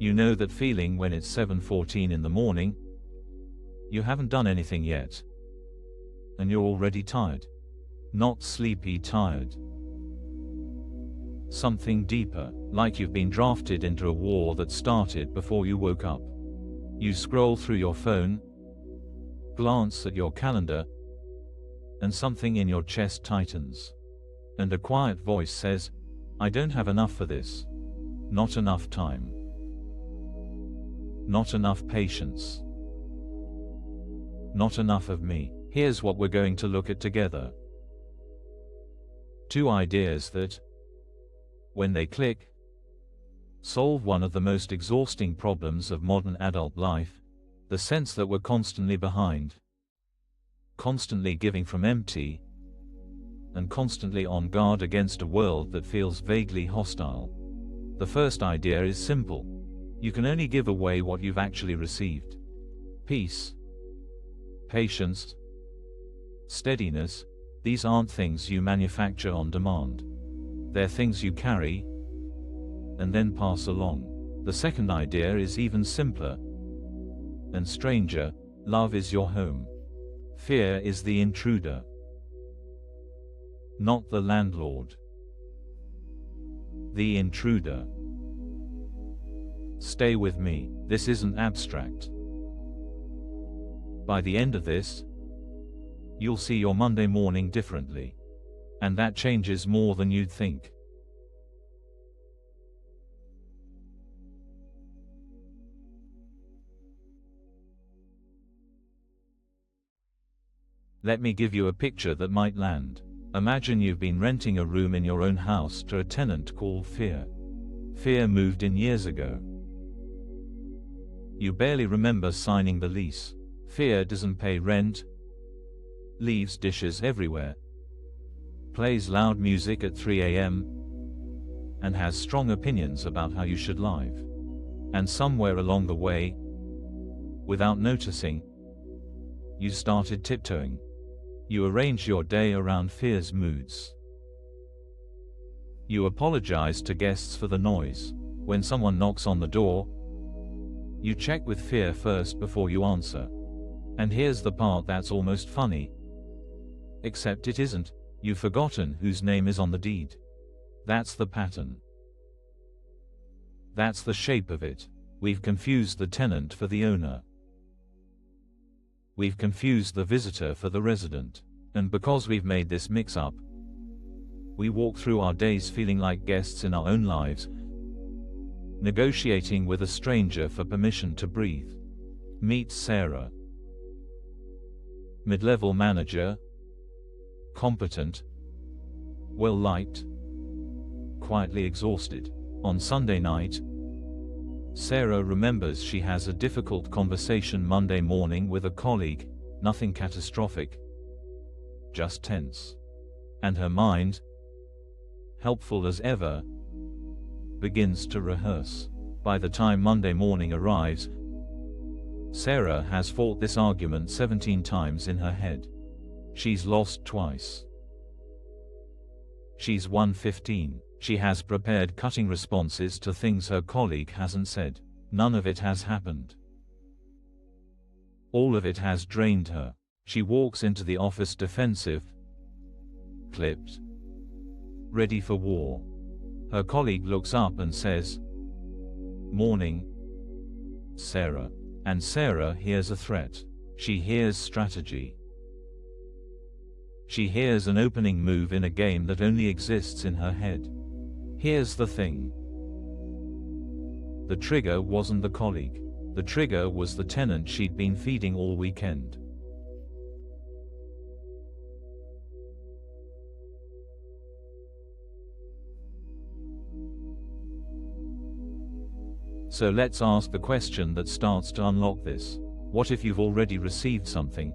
You know that feeling when it's 7:14 in the morning. You haven't done anything yet. And you're already tired. Not sleepy tired. Something deeper, like you've been drafted into a war that started before you woke up. You scroll through your phone, glance at your calendar, and something in your chest tightens. And a quiet voice says, I don't have enough for this. Not enough time. Not enough patience. Not enough of me. Here's what we're going to look at together. Two ideas that, when they click, solve one of the most exhausting problems of modern adult life, the sense that we're constantly behind, constantly giving from empty, and constantly on guard against a world that feels vaguely hostile. The first idea is simple. You can only give away what you've actually received. Peace, patience, steadiness, these aren't things you manufacture on demand. They're things you carry and then pass along. The second idea is even simpler and stranger. Love is your home. Fear is the intruder, not the landlord. The intruder. Stay with me, this isn't abstract. By the end of this, you'll see your Monday morning differently. And that changes more than you'd think. Let me give you a picture that might land. Imagine you've been renting a room in your own house to a tenant called Fear. Fear moved in years ago. You barely remember signing the lease. Fear doesn't pay rent, leaves dishes everywhere, plays loud music at 3 a.m., and has strong opinions about how you should live. And somewhere along the way, without noticing, you started tiptoeing. You arrange your day around Fear's moods. You apologize to guests for the noise. When someone knocks on the door, you check with Fear first before you answer. And here's the part that's almost funny. Except it isn't. You've forgotten whose name is on the deed. That's the pattern. That's the shape of it. We've confused the tenant for the owner. We've confused the visitor for the resident. And because we've made this mix-up, we walk through our days feeling like guests in our own lives, negotiating with a stranger for permission to breathe. Meet Sarah. Mid-level manager, competent, well-liked, quietly exhausted. On Sunday night, Sarah remembers she has a difficult conversation Monday morning with a colleague, nothing catastrophic, just tense. And her mind, helpful as ever, begins to rehearse. By the time Monday morning arrives, Sarah has fought this argument 17 times in her head. She's lost twice. She's won 15. She has prepared cutting responses to things her colleague hasn't said. None of it has happened. All of it has drained her. She walks into the office defensive, clipped, ready for war. Her colleague looks up and says, "Morning, Sarah." And Sarah hears a threat. She hears strategy. She hears an opening move in a game that only exists in her head. Here's the thing. The trigger wasn't the colleague. The trigger was the tenant she'd been feeding all weekend. So let's ask the question that starts to unlock this. What if you've already received something,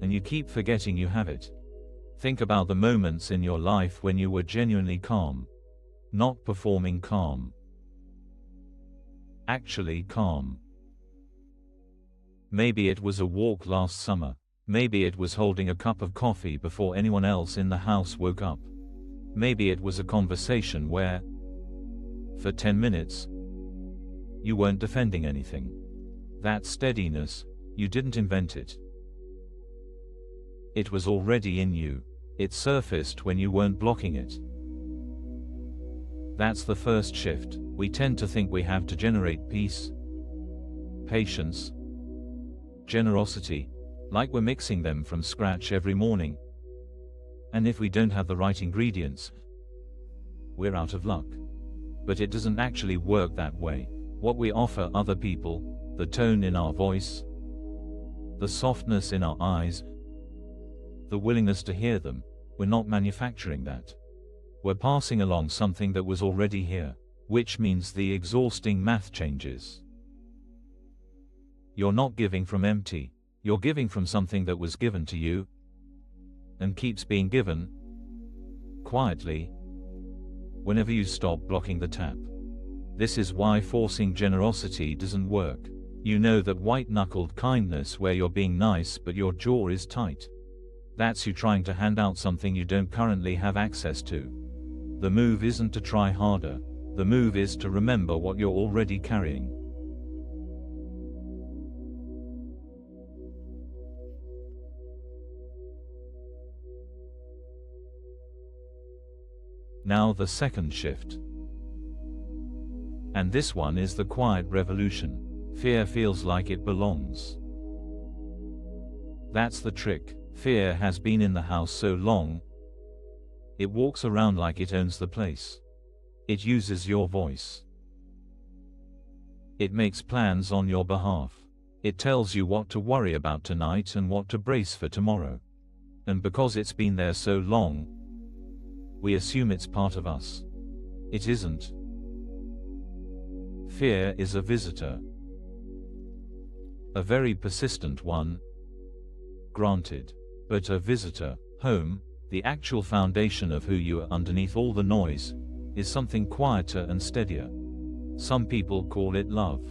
and you keep forgetting you have it? Think about the moments in your life when you were genuinely calm. Not performing calm. Actually calm. Maybe it was a walk last summer. Maybe it was holding a cup of coffee before anyone else in the house woke up. Maybe it was a conversation where, for 10 minutes, You weren't defending anything. That steadiness, you didn't invent it. It was already in you. It surfaced when you weren't blocking it. That's the first shift. We tend to think we have to generate peace, patience, generosity, like we're mixing them from scratch every morning. And if we don't have the right ingredients, we're out of luck. But it doesn't actually work that way. What we offer other people, the tone in our voice, the softness in our eyes, the willingness to hear them, we're not manufacturing that. We're passing along something that was already here, which means the exhausting math changes. You're not giving from empty, you're giving from something that was given to you, and keeps being given, quietly, whenever you stop blocking the tap. This is why forcing generosity doesn't work. You know that white-knuckled kindness where you're being nice but your jaw is tight. That's you trying to hand out something you don't currently have access to. The move isn't to try harder. The move is to remember what you're already carrying. Now the second shift. And this one is the quiet revolution. Fear feels like it belongs. That's the trick. Fear has been in the house so long, it walks around like it owns the place. It uses your voice. It makes plans on your behalf. It tells you what to worry about tonight and what to brace for tomorrow. And because it's been there so long, we assume it's part of us. It isn't. Fear is a visitor. A very persistent one, granted. But a visitor. Home, the actual foundation of who you are underneath all the noise, is something quieter and steadier. Some people call it love.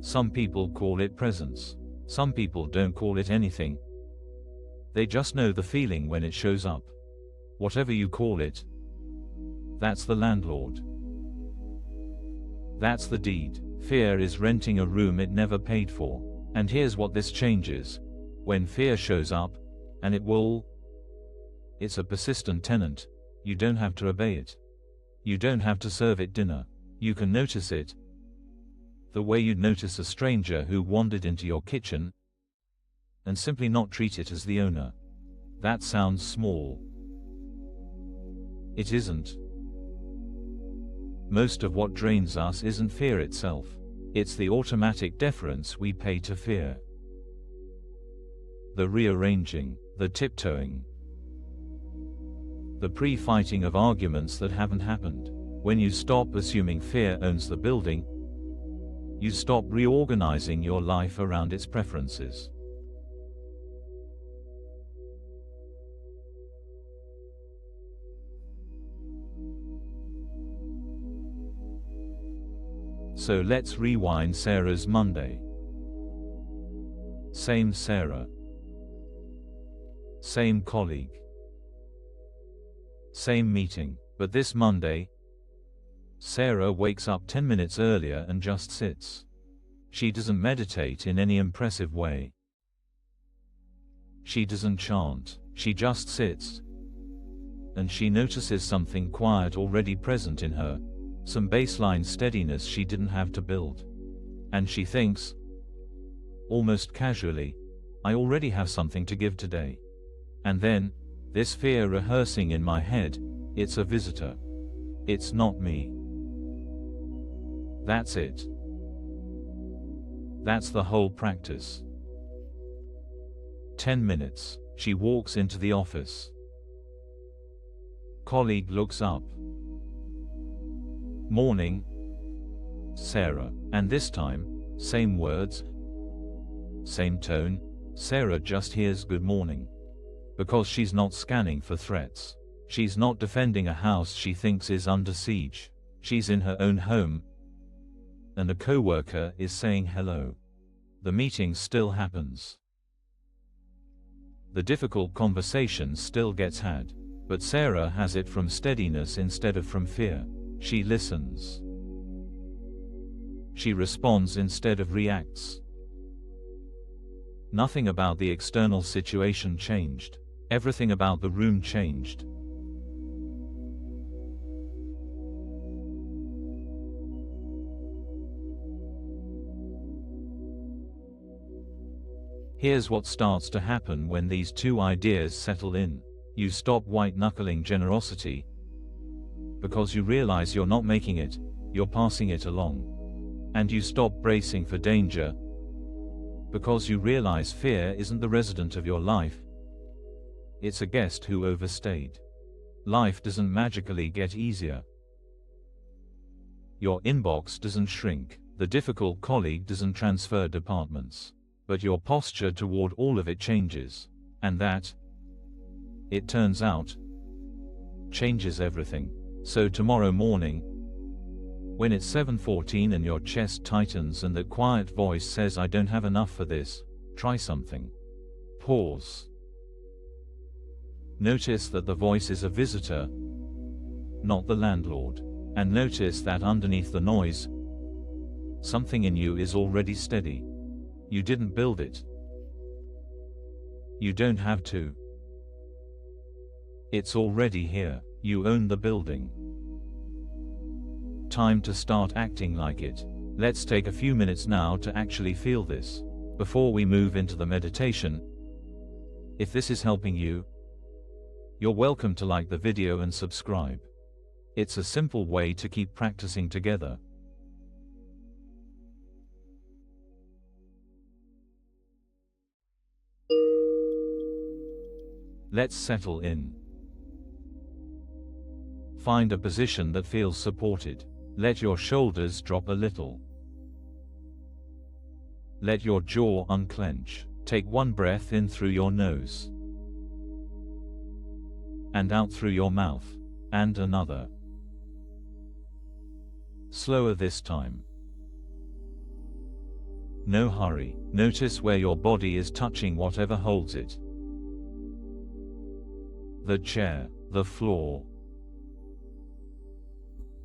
Some people call it presence. Some people don't call it anything. They just know the feeling when it shows up. Whatever you call it, that's the landlord. That's the deed. Fear is renting a room it never paid for. And here's what this changes. When fear shows up, and it will, it's a persistent tenant. You don't have to obey it. You don't have to serve it dinner. You can notice it, the way you'd notice a stranger who wandered into your kitchen, and simply not treat it as the owner. That sounds small. It isn't. Most of what drains us isn't fear itself. It's the automatic deference we pay to fear. The rearranging, the tiptoeing, the pre-fighting of arguments that haven't happened. When you stop assuming fear owns the building, you stop reorganizing your life around its preferences. So let's rewind Sarah's Monday. Same Sarah. Same colleague. Same meeting, but this Monday, Sarah wakes up 10 minutes earlier and just sits. She doesn't meditate in any impressive way. She doesn't chant, she just sits. And she notices something quiet already present in her, some baseline steadiness she didn't have to build. And she thinks, almost casually, I already have something to give today. And then, this fear rehearsing in my head, it's a visitor. It's not me. That's it. That's the whole practice. 10 minutes, she walks into the office. Colleague looks up. Morning, Sarah. And this time, same words, same tone, Sarah just hears good morning. Because she's not scanning for threats. She's not defending a house she thinks is under siege. She's in her own home, and a coworker is saying hello. The meeting still happens. The difficult conversation still gets had, but Sarah has it from steadiness instead of from fear. She listens. She responds instead of reacts. Nothing about the external situation changed. Everything about the room changed. Here's what starts to happen when these two ideas settle in. You stop white-knuckling generosity, because you realize you're not making it, you're passing it along. And you stop bracing for danger, because you realize fear isn't the resident of your life, it's a guest who overstayed. Life doesn't magically get easier. Your inbox doesn't shrink, the difficult colleague doesn't transfer departments. But your posture toward all of it changes. And that, it turns out, changes everything. So tomorrow morning, when it's 7:14 and your chest tightens and that quiet voice says, "I don't have enough for this, try something." Pause. Notice that the voice is a visitor, not the landlord. And notice that underneath the noise, something in you is already steady. You didn't build it. You don't have to. It's already here. You own the building. Time to start acting like it. Let's take a few minutes now to actually feel this. Before we move into the meditation, if this is helping you, you're welcome to like the video and subscribe. It's a simple way to keep practicing together. Let's settle in. Find a position that feels supported. Let your shoulders drop a little. Let your jaw unclench. Take one breath in through your nose, and out through your mouth, and another. Slower this time. No hurry. Notice where your body is touching whatever holds it. The chair, the floor,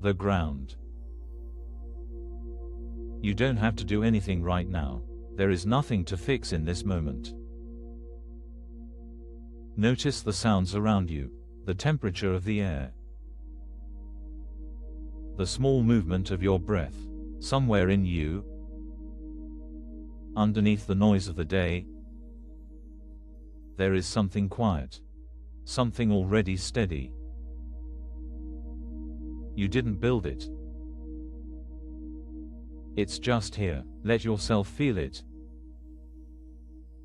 the ground. You don't have to do anything right now. There is nothing to fix in this moment. Notice the sounds around you, the temperature of the air, the small movement of your breath. Somewhere in you, underneath the noise of the day, there is something quiet. Something already steady. You didn't build it. It's just here. Let yourself feel it.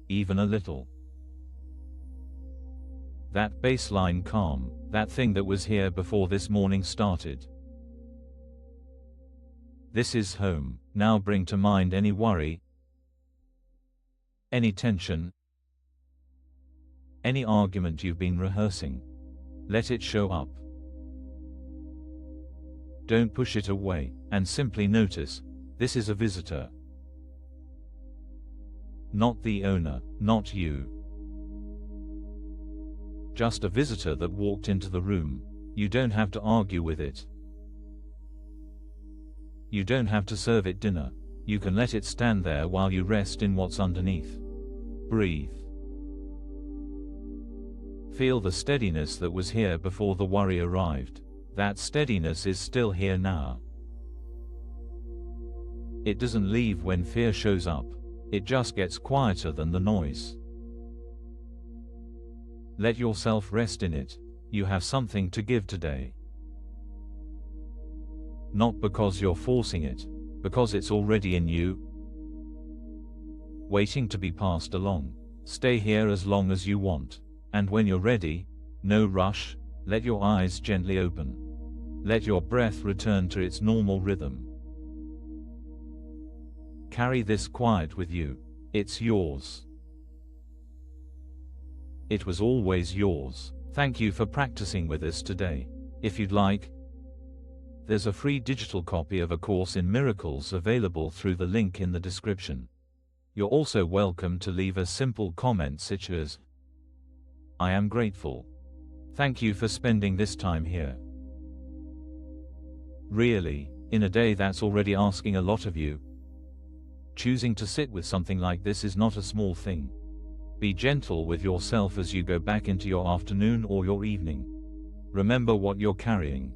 Even a little. That baseline calm, that thing that was here before this morning started. This is home. Now bring to mind any worry, any tension, any argument you've been rehearsing. Let it show up. Don't push it away, and simply notice, this is a visitor. Not the owner, not you. Just a visitor that walked into the room. You don't have to argue with it. You don't have to serve it dinner. You can let it stand there while you rest in what's underneath. Breathe. Feel the steadiness that was here before the worry arrived. That steadiness is still here now. It doesn't leave when fear shows up. It just gets quieter than the noise. Let yourself rest in it. You have something to give today. Not because you're forcing it, because it's already in you, waiting to be passed along. Stay here as long as you want. And when you're ready, no rush, let your eyes gently open. Let your breath return to its normal rhythm. Carry this quiet with you. It's yours. It was always yours. Thank you for practicing with us today. If you'd like, there's a free digital copy of A Course in Miracles available through the link in the description. You're also welcome to leave a simple comment such as, "I am grateful. Thank you for spending this time here." Really, In a day that's already asking a lot of you. Choosing to sit with something like this is not a small thing. Be gentle with yourself as you go back into your afternoon or your evening. Remember what you're carrying.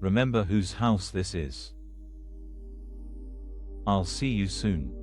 Remember whose house this is. I'll see you soon.